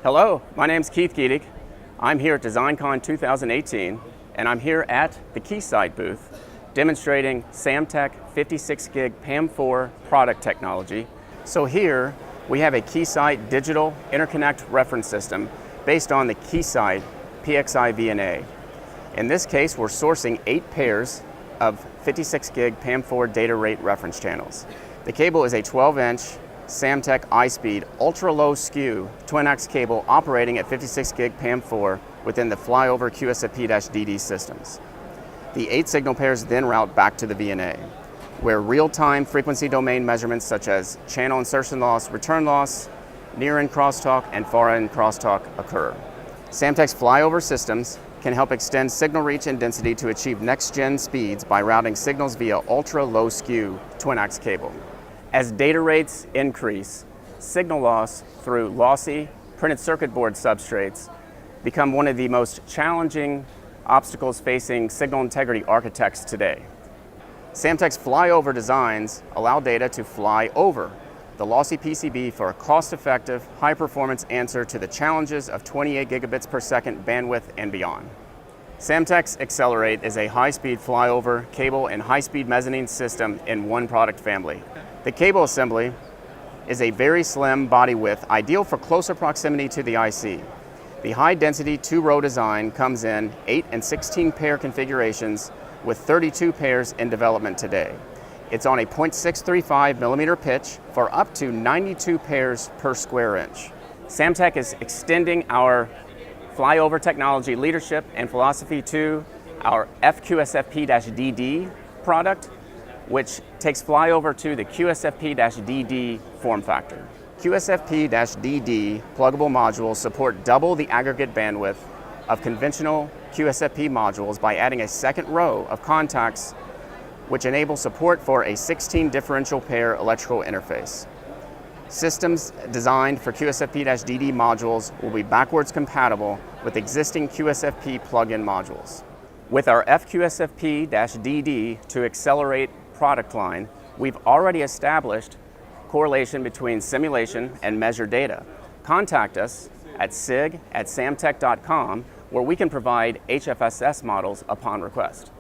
Hello, my name's Keith Giedig. I'm here at DesignCon 2018, and I'm here at the Keysight booth demonstrating Samtec 56 gig PAM4 product technology. So here we have a Keysight digital interconnect reference system based on the Keysight PXI VNA. In this case, we're sourcing 8 pairs of 56 gig PAM4 data rate reference channels. The cable is a 12-inch Samtec iSpeed ultra-low skew twin-ax cable operating at 56 gig PAM4 within the Flyover QSFP-DD systems. The 8 signal pairs then route back to the VNA, where real-time frequency domain measurements such as channel insertion loss, return loss, near-end crosstalk, and far-end crosstalk occur. Samtec's Flyover systems can help extend signal reach and density to achieve next-gen speeds by routing signals via ultra-low skew twin-ax cable. As data rates increase, signal loss through lossy printed circuit board substrates become one of the most challenging obstacles facing signal integrity architects today. Samtec's Flyover designs allow data to fly over the lossy PCB for a cost-effective, high-performance answer to the challenges of 28 gigabits per second bandwidth and beyond. Samtec's AcceleRate is a high-speed flyover cable and high-speed mezzanine system in one product family. The cable assembly is a very slim body width, ideal for closer proximity to the IC. The high-density 2-row design comes in 8 and 16 pair configurations with 32 pairs in development today. It's on a 0.635 millimeter pitch for up to 92 pairs per square inch. Samtec is extending our flyover technology leadership and philosophy to our FQSFP-DD product, which takes flyover to the QSFP-DD form factor. QSFP-DD pluggable modules support double the aggregate bandwidth of conventional QSFP modules by adding a second row of contacts, which enable support for a 16 differential pair electrical interface. Systems designed for QSFP-DD modules will be backwards compatible with existing QSFP plug-in modules. With our FQSFP-DD to AcceleRate product line, we've already established correlation between simulation and measured data. Contact us at sig@samtec.com, where we can provide HFSS models upon request.